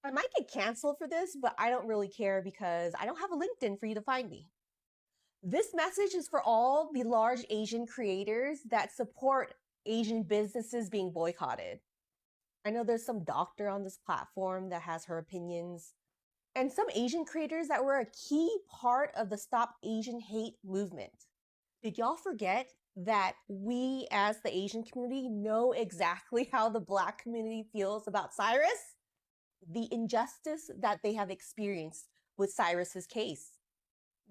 I might get canceled for this, but I don't really care because I don't have a LinkedIn for you to find me. This message is for all the large Asian creators that support Asian businesses being boycotted. I know there's some doctor on this platform that has her opinions, and some Asian creators that were a key part of the Stop Asian Hate movement. Did y'all forget that we as the Asian community know exactly how the Black community feels about Cyrus? The injustice that they have experienced with Cyrus's case.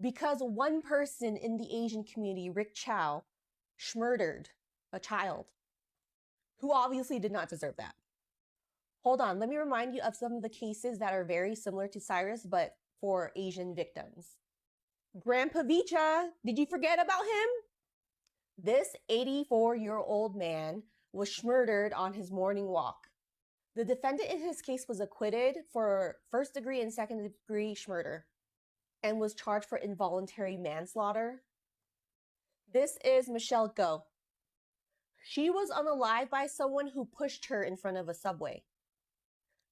Because one person in the Asian community, Rick Chow, murdered a child who obviously did not deserve that. Hold on, let me remind you of some of the cases that are very similar to Cyrus, but for Asian victims. Grandpa Vicha, did you forget about him? This 84-year-old man was murdered on his morning walk. The defendant in his case was acquitted for first-degree and second-degree murder and was charged for involuntary manslaughter. This is Michelle Go. She was unalived by someone who pushed her in front of a subway.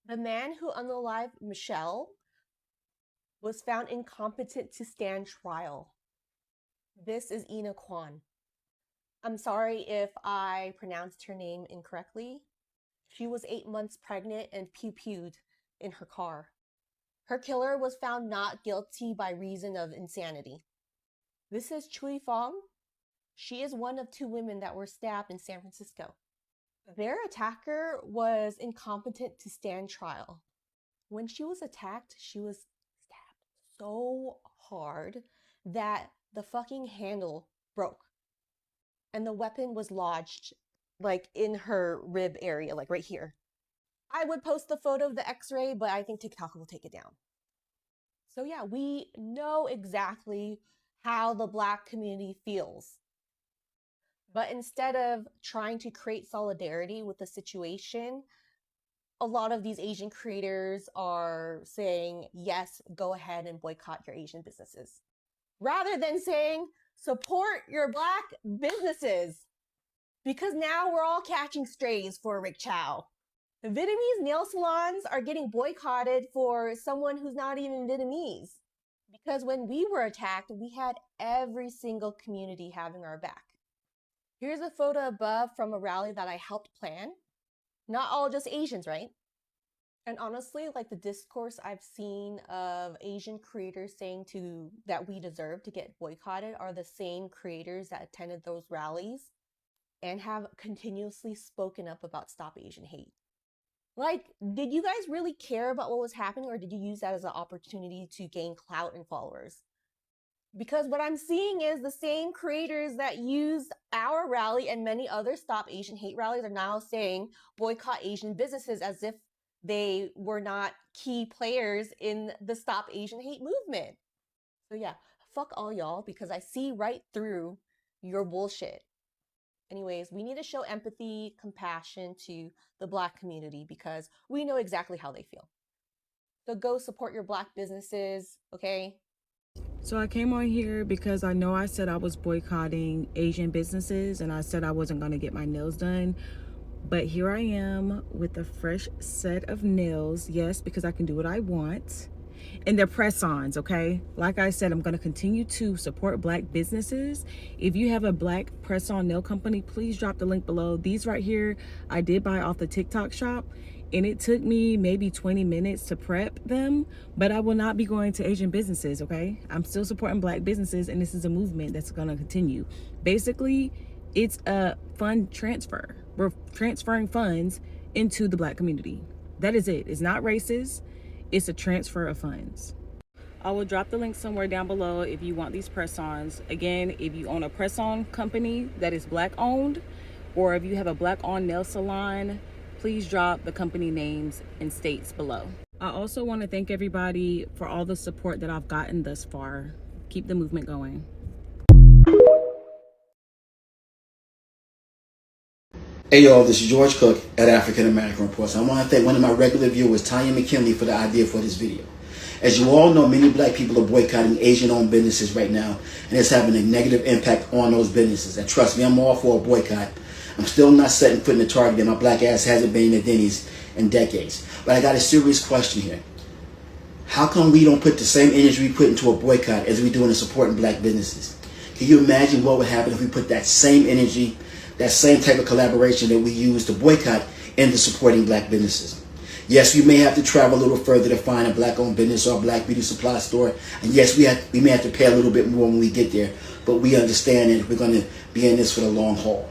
The man who unalived Michelle was found incompetent to stand trial. This is Ina Kwan. I'm sorry if I pronounced her name incorrectly. She was 8 months pregnant and pew-pewed in her car. Her killer was found not guilty by reason of insanity. This is Chui Fong. She is one of 2 women that were stabbed in San Francisco. Their attacker was incompetent to stand trial. When she was attacked, she was stabbed so hard that the fucking handle broke. And the weapon was lodged like in her rib area, like right here. I would post the photo of the x-ray, but I think TikTok will take it down. So yeah, we know exactly how the Black community feels. But instead of trying to create solidarity with the situation, a lot of these Asian creators are saying, yes, go ahead and boycott your Asian businesses, rather than saying, support your Black businesses. Because now we're all catching strays for Rick Chow. The Vietnamese nail salons are getting boycotted for someone who's not even Vietnamese. Because when we were attacked, we had every single community having our back. Here's a photo above from a rally that I helped plan. Not all just Asians, right? And honestly, like the discourse I've seen of Asian creators saying that we deserve to get boycotted are the same creators that attended those rallies and have continuously spoken up about Stop Asian Hate. Like, did you guys really care about what was happening, or did you use that as an opportunity to gain clout and followers? Because what I'm seeing is the same creators that used our rally and many other Stop Asian Hate rallies are now saying boycott Asian businesses as if they were not key players in the Stop Asian Hate movement. So yeah, fuck all y'all, because I see right through your bullshit. Anyways, we need to show empathy, compassion to the Black community because we know exactly how they feel. So go support your Black businesses, okay? So I came on here because I know I said I was boycotting Asian businesses and I said I wasn't going to get my nails done. But here I am with a fresh set of nails. Yes, because I can do what I want. And they're press-ons, okay? Like I said, I'm going to continue to support Black businesses. If you have a Black press-on nail company, please drop the link below. These right here, I did buy off the TikTok shop. And it took me maybe 20 minutes to prep them, but I will not be going to Asian businesses, okay? I'm still supporting Black businesses, and this is a movement that's gonna continue. Basically, it's a fund transfer. We're transferring funds into the Black community. That is it. It's not racist. It's a transfer of funds. I will drop the link somewhere down below if you want these press-ons. Again, if you own a press-on company that is Black owned, or if you have a Black owned nail salon, please drop the company names and states below. I also want to thank everybody for all the support that I've gotten thus far. Keep the movement going. Hey y'all, this is George Cook at African American Reports. I want to thank one of my regular viewers, Tanya McKinley, for the idea for this video. As you all know, many Black people are boycotting Asian-owned businesses right now, and it's having a negative impact on those businesses. And trust me, I'm all for a boycott. I'm still not setting foot in the Target, and my Black ass hasn't been in a Denny's in decades. But I got a serious question here. How come we don't put the same energy we put into a boycott as we do in supporting black businesses? Can you imagine what would happen if we put that same energy, that same type of collaboration that we use to boycott into supporting black businesses? Yes, we may have to travel a little further to find a black-owned business or a black beauty supply store. And yes, we may have to pay a little bit more when we get there. But we understand that we're going to be in this for the long haul.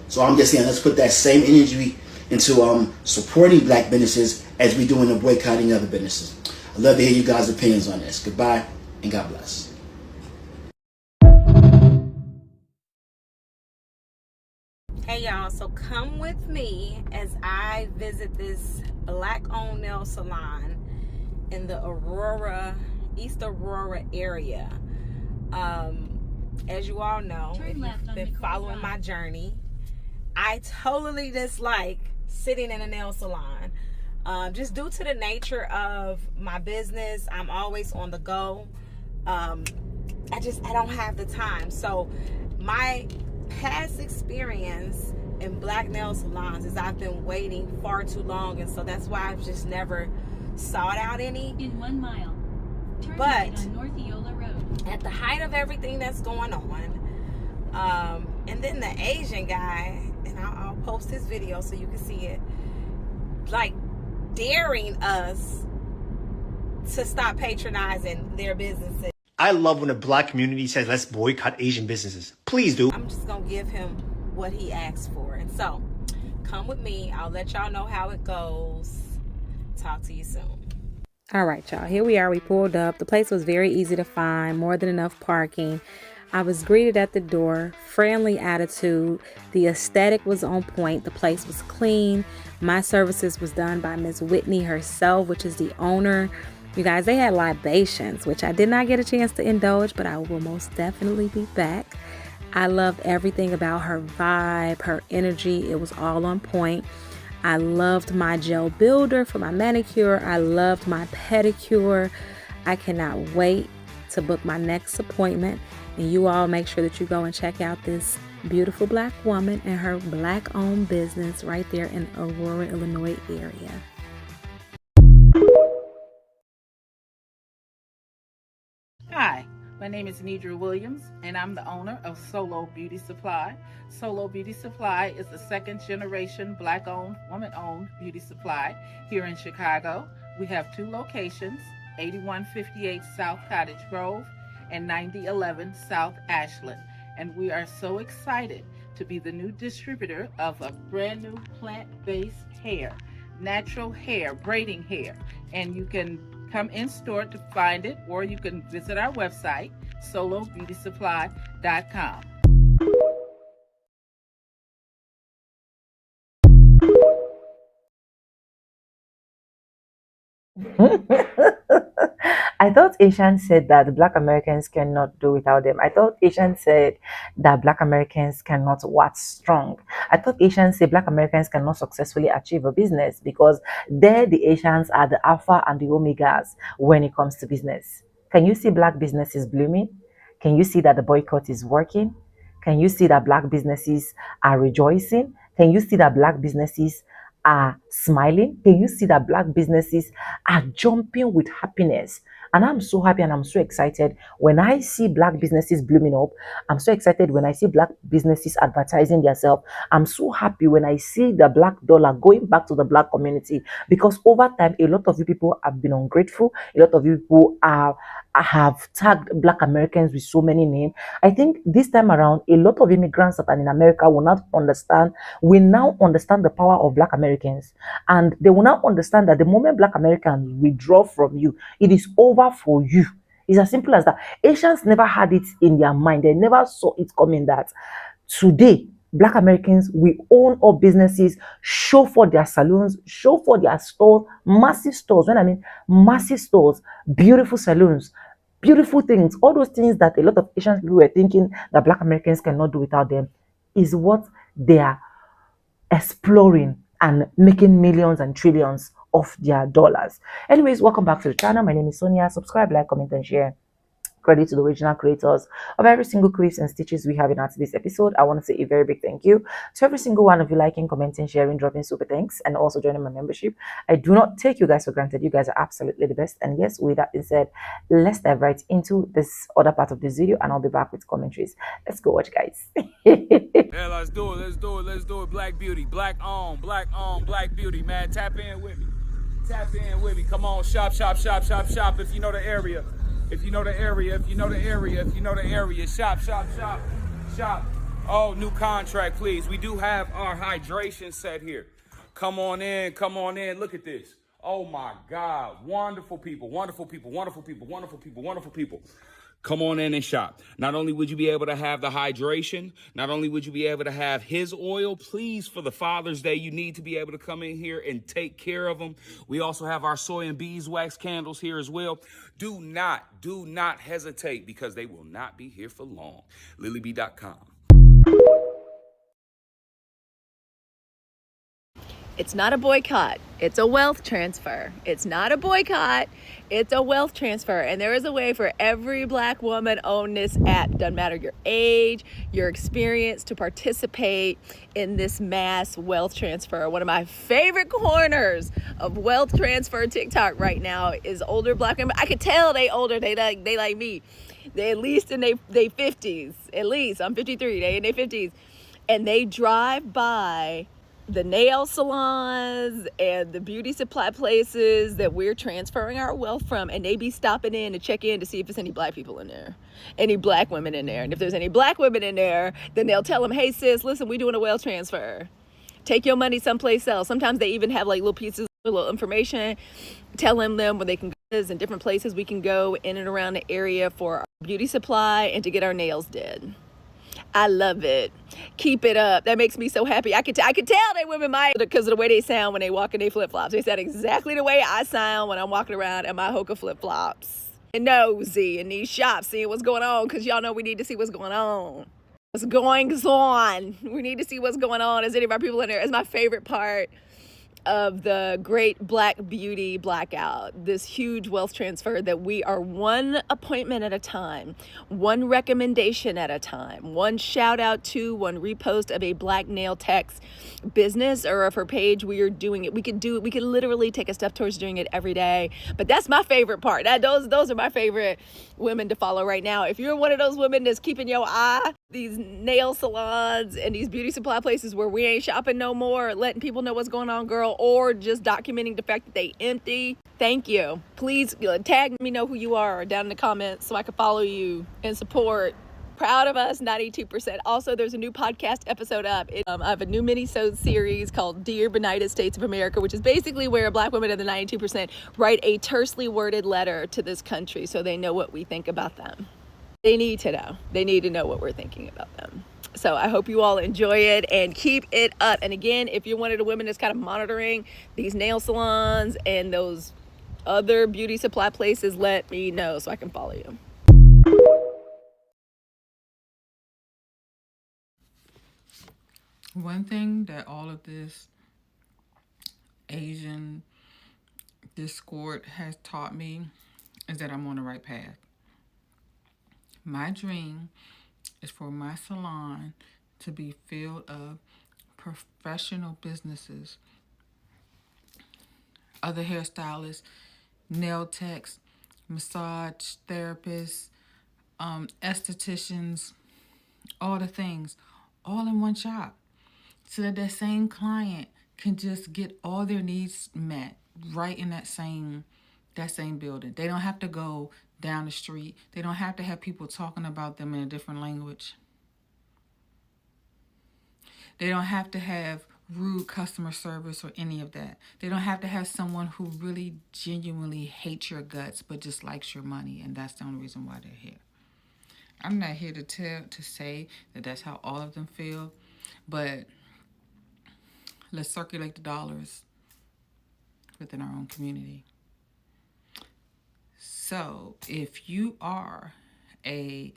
So I'm just saying, let's put that same energy into supporting black businesses as we do in the boycotting other businesses. I'd love to hear you guys' opinions on this. Goodbye, and God bless. Hey y'all, so come with me as I visit this black-owned nail salon in the East Aurora area. As you all know, if you've been following my journey, I totally dislike sitting in a nail salon. Just due to the nature of my business, I'm always on the go. I don't have the time. So my past experience in black nail salons is I've been waiting far too long, and so that's why I've just never sought out any. In 1 mile, turn but right on North Eola Road. At the height of everything that's going on, and then the Asian guy, and I'll post his video so you can see it, like daring us to stop patronizing their businesses. I love when the black community says, let's boycott Asian businesses. Please do. I'm just going to give him what he asked for. And so, come with me. I'll let y'all know how it goes. Talk to you soon. All right, y'all. Here we are. We pulled up. The place was very easy to find. More than enough parking. I was greeted at the door. Friendly attitude. The aesthetic was on point. The place was clean. My services was done by Miss Whitney herself, which is the owner. You guys, they had libations, which I did not get a chance to indulge, but I will most definitely be back. I loved everything about her vibe, her energy. It was all on point. I loved my gel builder for my manicure. I loved my pedicure. I cannot wait to book my next appointment. And you all make sure that you go and check out this beautiful black woman and her black-owned business right there in Aurora, Illinois area. Hi, my name is Nidra Williams, and I'm the owner of Solo Beauty Supply. Solo Beauty Supply is the second generation black-owned, woman-owned beauty supply here in Chicago. We have 2 locations, 8158 South Cottage Grove and 9011 South Ashland. And we are so excited to be the new distributor of a brand new plant-based hair, natural hair, braiding hair. And you can come in store to find it, or you can visit our website, solobeautysupply.com. I thought Asian said that Black Americans cannot do without them. I thought Asian said that Black Americans cannot wax strong. I thought Asians say Black Americans cannot successfully achieve a business because the Asians are the alpha and the omegas when it comes to business. Can you see Black businesses blooming? Can you see that the boycott is working? Can you see that Black businesses are rejoicing? Can you see that Black businesses are smiling? Can you see that Black businesses are jumping with happiness? And I'm so happy and I'm so excited when I see Black businesses blooming up. I'm so excited when I see Black businesses advertising themselves. I'm so happy when I see the Black dollar going back to the Black community, because over time, a lot of you people have been ungrateful. A lot of you people have tagged Black Americans with so many names. I think this time around, a lot of immigrants that are in America will now understand the power of Black Americans. And they will now understand that the moment Black Americans withdraw from you, it is over for you. It's as simple as that. Asians never had it in their mind. They never saw it coming that today, Black Americans, we own our businesses, show for their salons, show for their stores, massive stores. When I mean massive stores, beautiful salons, beautiful things, all those things that a lot of Asian people were thinking that Black Americans cannot do without them is what they are exploring and making millions and trillions of their dollars. Anyways, welcome back to the channel. My name is Sonia. Subscribe, like, comment, and share. credit to the original creators of every single clips and stitches we have in our today's episode. I want to say a very big thank you to every single one of you liking, commenting, sharing, dropping super thanks, and also joining my membership. I do not take you guys for granted. You guys are absolutely the best. And yes, with that being said, let's dive right into this other part of this video, and I'll be back with commentaries. Let's go watch, guys. Yeah, let's do it. Let's do it. Let's do it. Black beauty, black beauty, man. Tap in with me. Tap in with me. Come on, shop. If you know the area. If you know the area. Shop. Oh, new contract, please. We do have our hydration set here. Come on in. Look at this. Oh my God. Wonderful people. Come on in and shop. Not only would you be able to have the hydration, not only would you be able to have his oil, please, for the Father's Day, you need to be able to come in here and take care of them. We also have our soy and beeswax candles here as well. Do not hesitate, because they will not be here for long. LilyB.com. It's not a boycott. It's a wealth transfer. It's not a boycott. It's a wealth transfer. And there is a way for every Black woman on this app, doesn't matter your age, your experience, to participate in this mass wealth transfer. One of my favorite corners of wealth transfer TikTok right now is older Black women. I could tell they older. They like me. They at least in they 50s. At least I'm 53. They in their 50s, and they drive by the nail salons and the beauty supply places that we're transferring our wealth from, and they be stopping in to check in to see if there's any Black people in there, any Black women in there. And if there's any Black women in there, then they'll tell them, hey sis, listen, we doing a wealth transfer. Take your money someplace else. Sometimes they even have like little pieces, little information, telling them where they can go and different places we can go in and around the area for our beauty supply and to get our nails did. I love it. Keep it up. That makes me so happy. I could tell they women might, because of the way they sound when they walk in their flip-flops. They sound exactly the way I sound when I'm walking around in my Hoka flip-flops. And nosy in these shops, seeing what's going on, because y'all know we need to see what's going on. What's going on. We need to see what's going on. Is any of our people in there? It's my favorite part of the great Black beauty blackout, this huge wealth transfer that we are one appointment at a time, one recommendation at a time, one shout out to, one repost of a Black nail tech's business or of her page. We are doing it. We could literally take a step towards doing it every day. But that's my favorite part. Those are my favorite women to follow right now. If you're one of those women that's keeping your eye these nail salons and these beauty supply places where we ain't shopping no more, letting people know what's going on, girl, or just documenting the fact that they empty, thank you. Please tag me, know who you are down in the comments so I can follow you and support. Proud of us, 92%. Also, there's a new podcast episode up. I have a new mini-sode series called Dear United States of America, which is basically where Black women of the 92% write a tersely worded letter to this country so they know what we think about them. They need to know. They need to know what we're thinking about them. So I hope you all enjoy it and keep it up. And again, if you're one of the women that's kind of monitoring these nail salons and those other beauty supply places, let me know so I can follow you. One thing that all of this Asian discord has taught me is that I'm on the right path. My dream is for my salon to be filled of professional businesses, other hairstylists, nail techs, massage therapists, estheticians, all the things, all in one shop, so that that same client can just get all their needs met right in that same building. They don't have to go down the street. They don't have to have people talking about them in a different language. They don't have to have rude customer service or any of that. They don't have to have someone who really genuinely hates your guts but just likes your money, and that's the only reason why they're here. I'm not here to say that that's how all of them feel, but let's circulate the dollars within our own community. So if you are a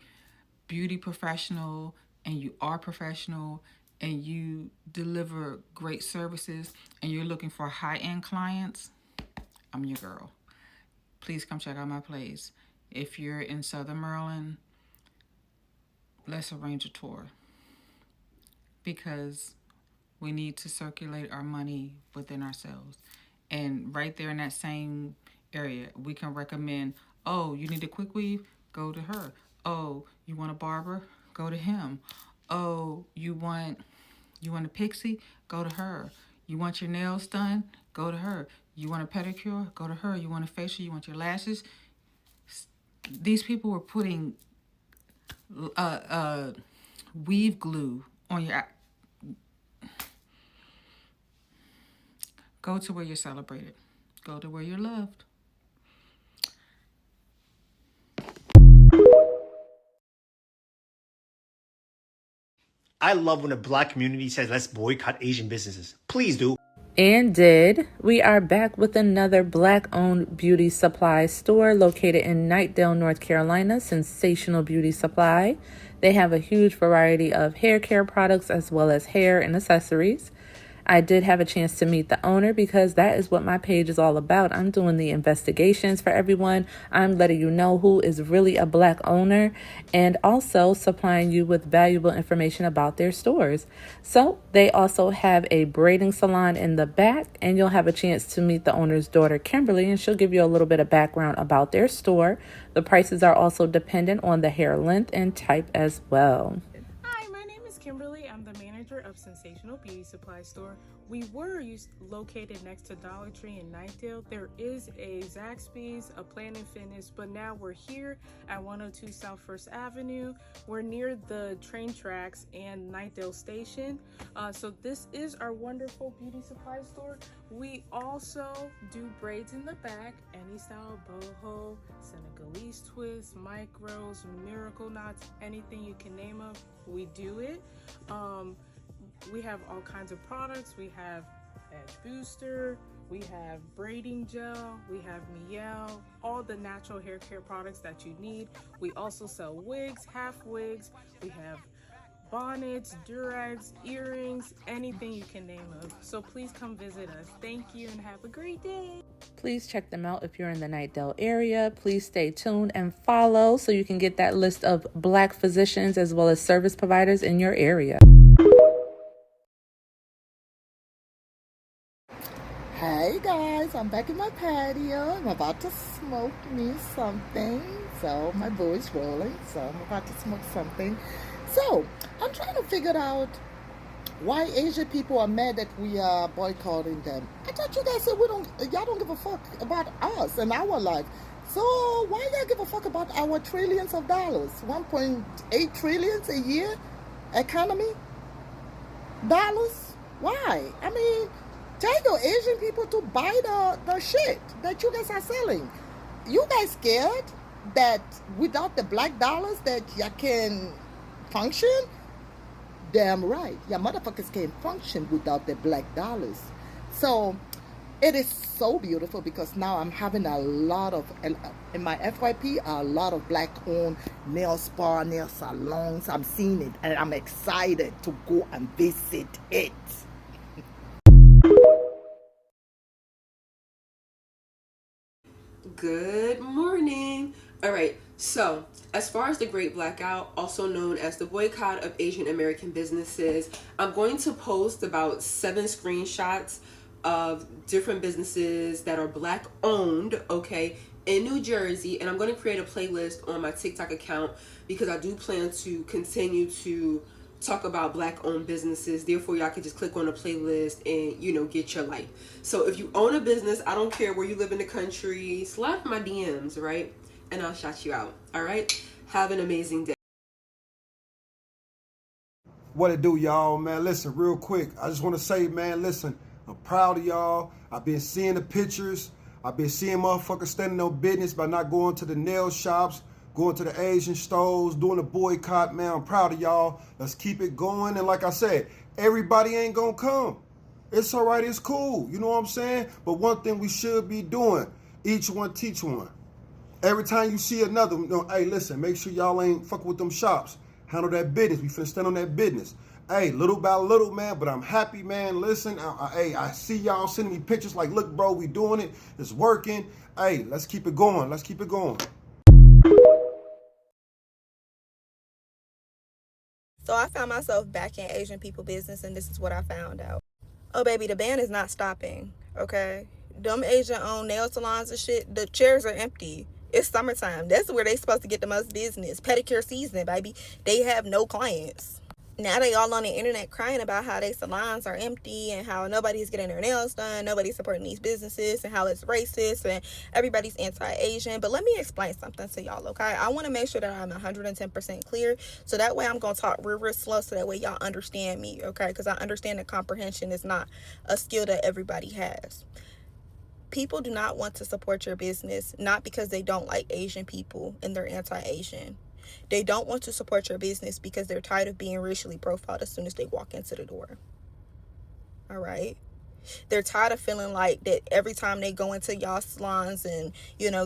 beauty professional and you are professional and you deliver great services and you're looking for high-end clients, I'm your girl. Please come check out my place. If you're in Southern Maryland, let's arrange a tour, because we need to circulate our money within ourselves. And right there in that same area, we can recommend, oh, you need a quick weave? Go to her. Oh, you want a barber? Go to him. Oh, you want a pixie? Go to her. You want your nails done? Go to her. You want a pedicure? Go to her. You want a facial? You want your lashes? These people were putting weave glue on your... Go to where you're celebrated. Go to where you're loved. I love when the black community says, let's boycott Asian businesses. Please do. And did. We are back with another Black-owned beauty supply store located in Knightdale, North Carolina, Sensational Beauty Supply. They have a huge variety of hair care products as well as hair and accessories. I did have a chance to meet the owner because that is what my page is all about. I'm doing the investigations for everyone. I'm letting you know who is really a black owner and also supplying you with valuable information about their stores. So they also have a braiding salon in the back, and you'll have a chance to meet the owner's daughter, Kimberly, and she'll give you a little bit of background about their store. The prices are also dependent on the hair length and type as well. Hi, my name is Kimberly. I'm the manager of Sensational Beauty Supply Store. We were located next to Dollar Tree in Knightdale. There is a Zaxby's, a Planet Fitness, but now we're here at 102 South First Avenue. We're near the train tracks and Knightdale Station. So this is our wonderful beauty supply store. We also do braids in the back, any style, boho, Senegalese twists, micros, miracle knots, anything you can name them, we do it. We have all kinds of products. We have edge booster, we have braiding gel, we have miel, all the natural hair care products that you need. We also sell wigs, half wigs, we have bonnets, durags, earrings, anything you can name of. So please come visit us. Thank you and have a great day. Please check them out if you're in the Knightdale area. Please stay tuned and follow so you can get that list of black physicians as well as service providers in your area. Hey guys, I'm back in my patio. I'm about to smoke me something. So my voice rolling, so I'm about to smoke something. So I'm trying to figure out why Asian people are mad that we are boycotting them. I thought you guys said y'all don't give a fuck about us and our life. So why y'all give a fuck about our trillions of dollars? 1.8 trillions a year economy? Dollars? Why? I mean, tell your Asian people to buy the shit that you guys are selling. You guys scared that without the black dollars that you can function? Damn right. Ya motherfuckers can't function without the black dollars. So it is so beautiful because now I'm having a lot of, in my FYP, a lot of black-owned nail spa, nail salons. I'm seeing it and I'm excited to go and visit it. Good morning. All right, so as far as the Great Blackout, also known as the boycott of Asian American businesses, I'm going to post about 7 screenshots of different businesses that are black owned, okay, in New Jersey, and I'm going to create a playlist on my TikTok account because I do plan to continue to talk about black owned businesses. Therefore, y'all can just click on the playlist and, you know, get your life. So if you own a business, I don't care where you live in the country, slide in my DMs, right? And I'll shout you out. All right? Have an amazing day. What it do, y'all, man? Listen, real quick, I just want to say, man, listen, I'm proud of y'all. I've been seeing the pictures. I've been seeing motherfuckers standing on business by not going to the nail shops, going to the Asian stores, doing a boycott, man. I'm proud of y'all. Let's keep it going. And like I said, everybody ain't gonna come. It's all right, it's cool. You know what I'm saying? But one thing we should be doing, each one teach one. Every time you see another, you know, hey, listen, make sure y'all ain't fucking with them shops. Handle that business. We finna stand on that business. Hey, little by little, man, but I'm happy, man. Listen, I see y'all sending me pictures like, look, bro, we doing it. It's working. Hey, let's keep it going. Let's keep it going. So I found myself back in Asian people business, and this is what I found out. Oh, baby, the ban is not stopping, okay? Them Asian-owned nail salons and shit, the chairs are empty. It's summertime. That's where they supposed to get the most business. Pedicure season, baby. They have no clients. Now they all on the internet crying about how their salons are empty and how nobody's getting their nails done, nobody's supporting these businesses, and how it's racist and everybody's anti-Asian. But let me explain something to y'all, okay? I want to make sure that I'm 110% clear, so that way I'm going to talk real slow so that way y'all understand me, okay? Because I understand that comprehension is not a skill that everybody has. People do not want to support your business, not because they don't like Asian people and they're anti-Asian. They don't want to support your business because they're tired of being racially profiled as soon as they walk into the door. All right? They're tired of feeling like that every time they go into y'all salons and,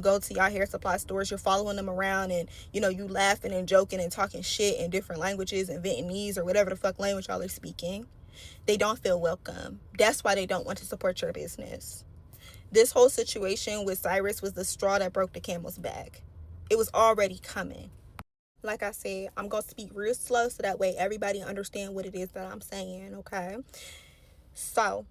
go to y'all hair supply stores, you're following them around and, you laughing and joking and talking shit in different languages and Vietnamese or whatever the fuck language y'all are speaking. They don't feel welcome. That's why they don't want to support your business. This whole situation with Cyrus was the straw that broke the camel's back. It was already coming. Like I said, I'm going to speak real slow so that way everybody understand what it is that I'm saying, okay? So,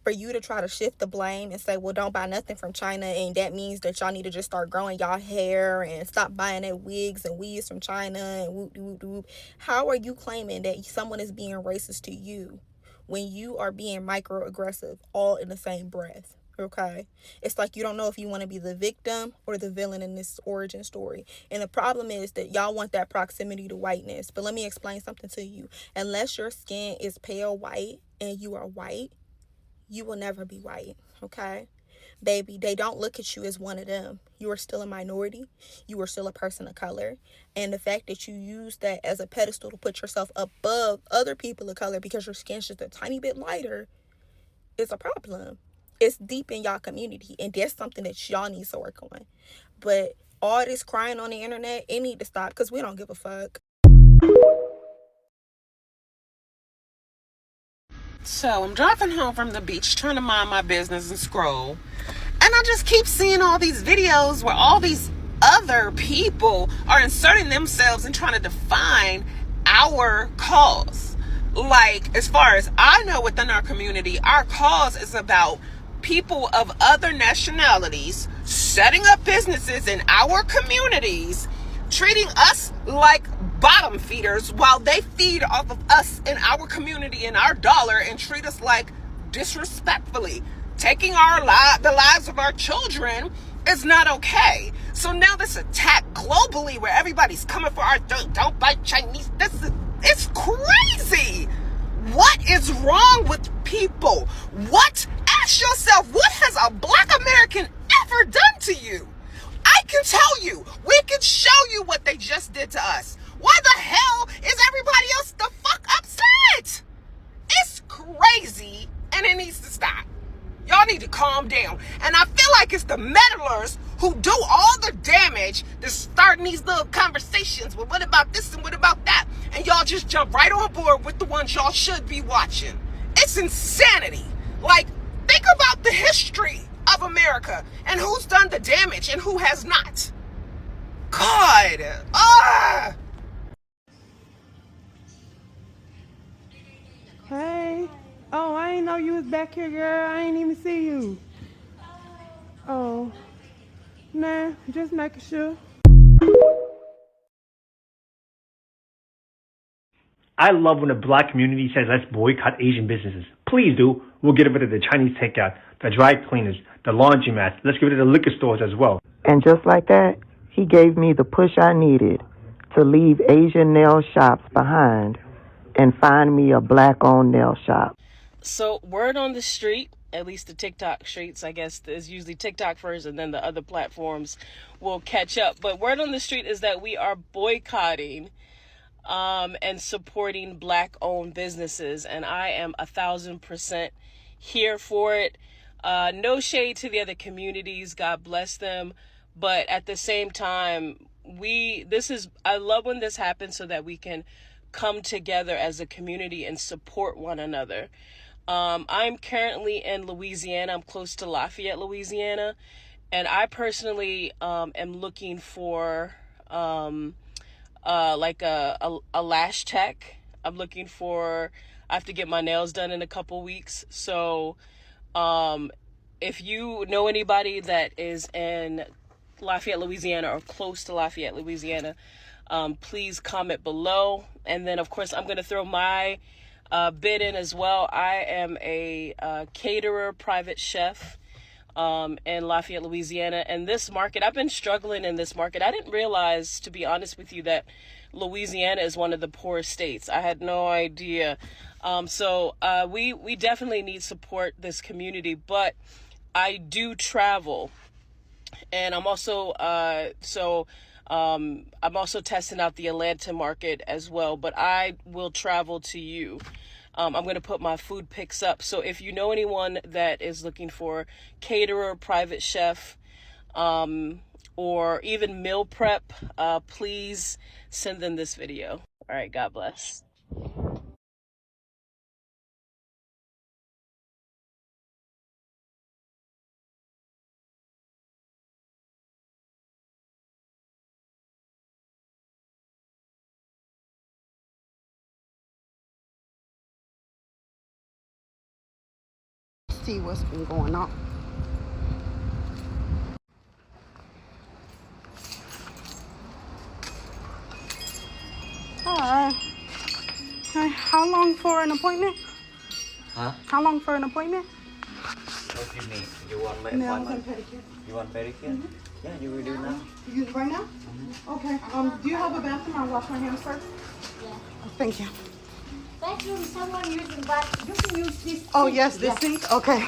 for you to try to shift the blame and say, well, don't buy nothing from China, and that means that y'all need to just start growing y'all hair and stop buying that wigs and weaves from China and whoop. How are you claiming that someone is being racist to you when you are being microaggressive all in the same breath? Okay, it's like you don't know if you want to be the victim or the villain in this origin story. And the problem is that y'all want that proximity to whiteness. But let me explain something to you. Unless your skin is pale white and you are white, you will never be white. Okay, baby, they don't look at you as one of them. You are still a minority. You are still a person of color. And the fact that you use that as a pedestal to put yourself above other people of color because your skin's just a tiny bit lighter is a problem. It's deep in y'all community, and that's something that y'all need to work on. But all this crying on the internet, it need to stop because we don't give a fuck. So I'm driving home from the beach, trying to mind my business and scroll. And I just keep seeing all these videos where all these other people are inserting themselves and trying to define our cause. Like, as far as I know within our community, our cause is about people of other nationalities setting up businesses in our communities, treating us like bottom feeders while they feed off of us in our community and our dollar and treat us like disrespectfully. Taking the lives of our children is not okay. So now this attack globally where everybody's coming for our throat, don't buy Chinese, it's crazy. What is wrong with people? Ask yourself, what has a Black American ever done to you? I can tell you, we can show you what they just did to us. Why the hell is everybody else the fuck upset? It's crazy and it needs to stop. Y'all need to calm down. And I feel like it's the meddlers who do all the damage to starting these little conversations. Well, what about this and what about that? And y'all just jump right on board with the ones y'all should be watching. It's insanity. Like, think about the history of America and who's done the damage and who has not. God. Hey. Oh, I ain't know you was back here, girl. I ain't even see you. Oh. Nah, just making sure. I love when the black community says, let's boycott Asian businesses. Please do. We'll get rid of the Chinese takeout, the dry cleaners, the laundromats. Let's get rid of the liquor stores as well. And just like that, he gave me the push I needed to leave Asian nail shops behind and find me a black-owned nail shop. So word on the street, at least the TikTok streets, I guess is usually TikTok first and then the other platforms will catch up. But word on the street is that we are boycotting and supporting Black-owned businesses. And I am 1,000% here for it. No shade to the other communities. God bless them. But at the same time, I love when this happens so that we can come together as a community and support one another. I'm currently in Louisiana. I'm close to Lafayette, Louisiana. And I personally am looking for like a lash tech I'm looking for, I have to get my nails done in a couple weeks. So um, if you know anybody that is in Lafayette, Louisiana, or close to Lafayette, Louisiana, please comment below. And then, of course, I'm going to throw my bid in as well. I am a caterer, private chef in Lafayette, Louisiana. And this market, I've been struggling in this market. I didn't realize, to be honest with you, that Louisiana is one of the poorest states. I had no idea. So we definitely need support this community, but I do travel, and I'm also I'm also testing out the Atlanta market as well. But I will travel to you. I'm going to put my food pics up. So if you know anyone that is looking for caterer, private chef, or even meal prep, please send them this video. All right, God bless. See what's been going on. Hi, how long for an appointment? Huh? How long for an appointment? What do you need? You want Nails and pedicure. You want pedicure? Yeah, you will do now. You right now? Okay. Do you have a bathroom? I'll wash my hands first. Yeah. Oh, thank you. Bathroom, someone using bathroom. You can use this. Oh sink. yes, this Yeah. sink. Okay.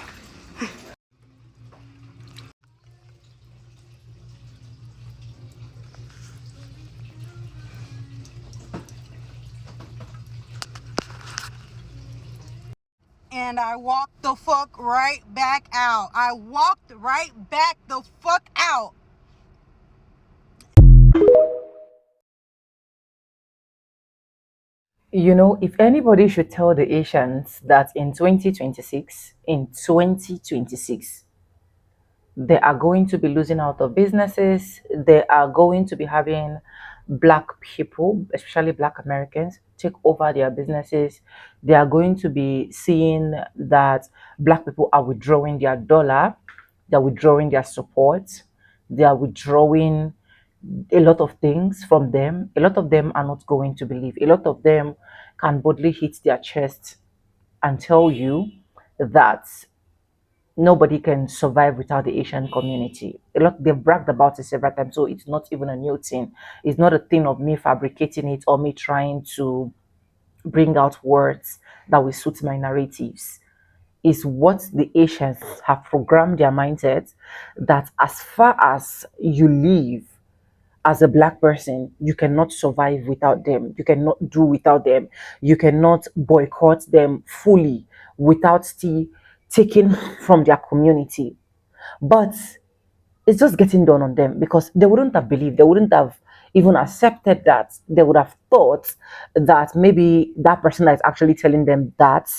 And I walked the fuck right back out. I walked right back the fuck out. You know, if anybody should tell the Asians that in 2026, they are going to be losing out of businesses, they are going to be having black people, especially black Americans, take over their businesses. They are going to be seeing that black people are withdrawing their dollar, they're withdrawing their support, they are withdrawing a lot of things from them. A lot of them are not going to believe. A lot of them can boldly hit their chest and tell you that nobody can survive without the Asian community. A lot they've bragged about it several times, so it's not even a new thing. It's not a thing of me fabricating it or me trying to bring out words that will suit my narratives. Is what the Asians have programmed their mindset that as far as you live as a black person, you cannot survive without them. You cannot do without them. You cannot boycott them fully without still taking from their community. But it's just getting done on them because they wouldn't have believed, they wouldn't have even accepted that. They would have thought that maybe that person that is actually telling them that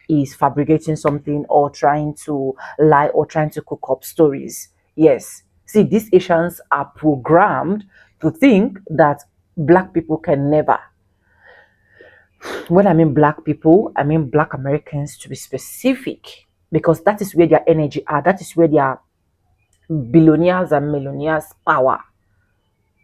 is fabricating something or trying to lie or trying to cook up stories. Yes. See, these Asians are programmed to think that black people can never. When I mean black people, I mean black Americans to be specific, because that is where their energy are. That is where their billionaires and millionaires power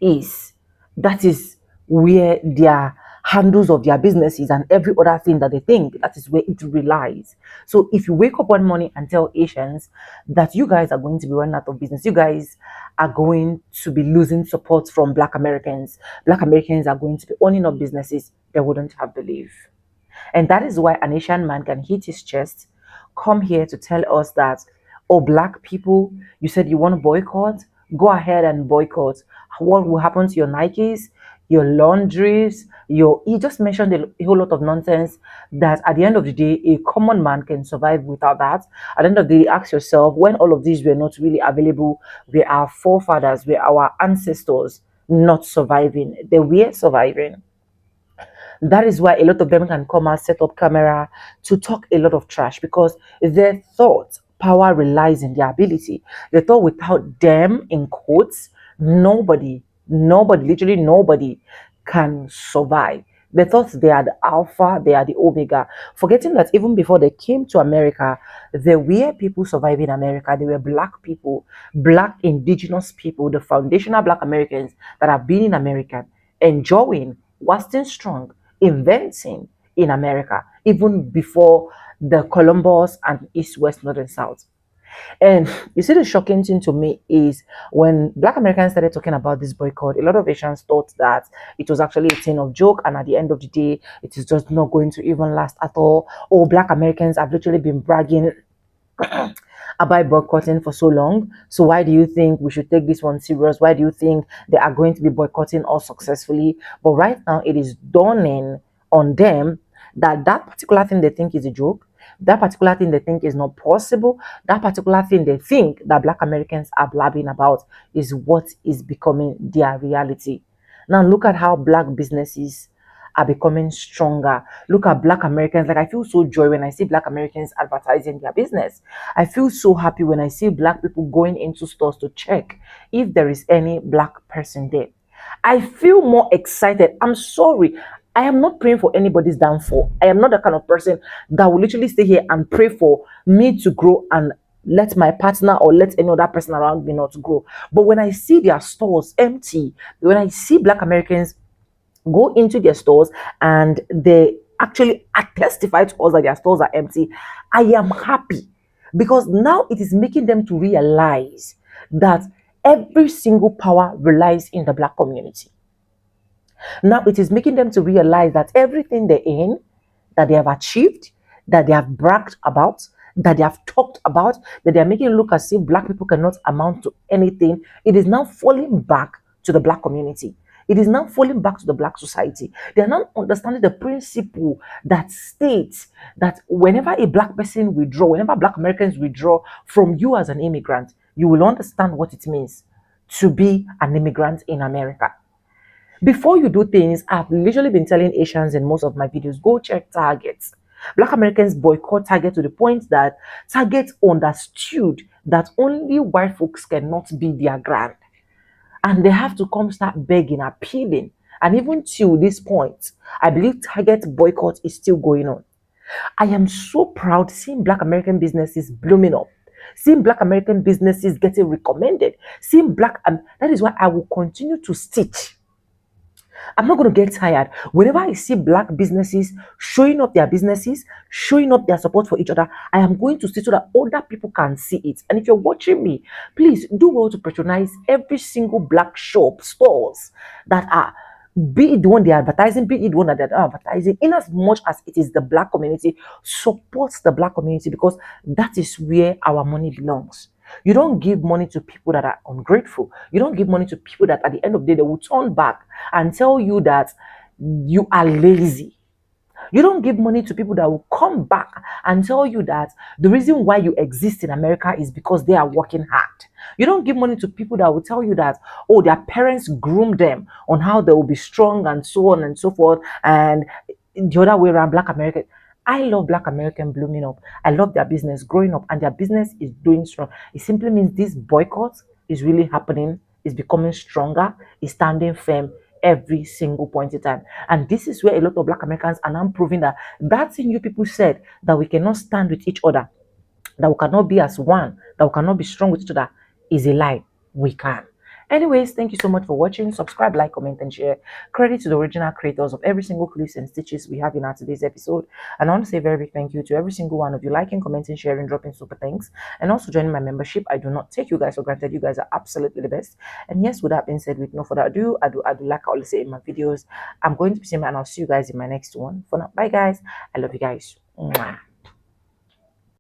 is. That is where their handles of their businesses and every other thing that they think, that is where it relies. So if you wake up one morning and tell Asians that you guys are going to be running out of business, you guys are going to be losing support from black Americans are going to be owning up businesses, they wouldn't have believed. And that is why an Asian man can hit his chest, come here to tell us that, oh, black people, you said you want to boycott? Go ahead and boycott. What will happen to your Nikes, your laundries, he just mentioned a whole lot of nonsense that at the end of the day, a common man can survive without that. At the end of the day, ask yourself, when all of these were not really available, were our forefathers, were our ancestors not surviving? They were surviving. That is why a lot of them can come and set up camera to talk a lot of trash, because their thought power relies in their ability. They thought without them, in quotes, nobody, literally nobody can survive. They thought they are the alpha, they are the omega, forgetting that even before they came to America, there were people surviving America. They were black people, black indigenous people, the foundational black Americans that have been in America, enjoying, wasting strong, inventing in America, even before the Columbus and East, West, North, and South. And you see, the shocking thing to me is when Black Americans started talking about this boycott, a lot of Asians thought that it was actually a thing of joke, and at the end of the day, it is just not going to even last at all. Or Black Americans have literally been bragging about boycotting for so long. So why do you think we should take this one serious? Why do you think they are going to be boycotting us successfully? But right now, it is dawning on them that that particular thing they think is a joke, that particular thing they think is not possible, that particular thing they think that Black Americans are blabbing about is what is becoming their reality. Now look at how Black businesses are becoming stronger. Look at Black Americans. Like, I feel so joy when I see Black Americans advertising their business. I feel so happy when I see Black people going into stores to check if there is any Black person there. I feel more excited. I'm sorry. I am not praying for anybody's downfall. I am not the kind of person that will literally stay here and pray for me to grow and let my partner or let any other person around me not grow. But when I see their stores empty, when I see Black Americans go into their stores and they actually testify to us that their stores are empty, I am happy, because now it is making them to realize that every single power relies in the Black community. Now it is making them to realize that everything they're in, that they have achieved, that they have bragged about, that they have talked about, that they are making it look as if Black people cannot amount to anything, it is now falling back to the Black community. It is now falling back to the Black society. They are now understanding the principle that states that whenever a Black person withdraw, whenever Black Americans withdraw from you as an immigrant, you will understand what it means to be an immigrant in America. Before you do things, I've literally been telling Asians in most of my videos, go check Target. Black Americans boycott Target to the point that Target understood that only white folks cannot be their grand. And they have to come start begging, appealing. And even till this point, I believe Target boycott is still going on. I am so proud seeing Black American businesses blooming up, seeing Black American businesses getting recommended, seeing that is why I will continue to stitch. I'm not going to get tired. Whenever I see Black businesses showing up their businesses, showing up their support for each other, I am going to see so that other people can see it. And if you're watching me, please do well to patronize every single Black shop, stores that are, be it the one they're advertising, be it the one that they're not advertising, in as much as it is the Black community, supports the Black community, because that is where our money belongs. You don't give money to people that are ungrateful. You don't give money to people that at the end of the day, they will turn back and tell you that you are lazy. You don't give money to people that will come back and tell you that the reason why you exist in America is because they are working hard. You don't give money to people that will tell you that, oh, their parents groomed them on how they will be strong and so on and so forth. And the other way around, Black American. I love Black American blooming up. I love their business growing up, and their business is doing strong. It simply means this boycott is really happening, is becoming stronger, is standing firm every single point in time. And this is where a lot of Black Americans are now proving that that thing you people said, that we cannot stand with each other, that we cannot be as one, that we cannot be strong with each other, is a lie. We can. Anyways, thank you so much for watching. Subscribe, like, comment, and share. Credit to the original creators of every single clips and stitches we have in our today's episode. And I want to say a very big thank you to every single one of you liking, commenting, sharing, dropping super thanks, and also joining my membership. I do not take you guys for granted. You guys are absolutely the best. And yes, with that being said, with no further ado, I do like I always say in my videos, I'm going to be seeing, and I'll see you guys in my next one. For now, bye guys. I love you guys. Mwah.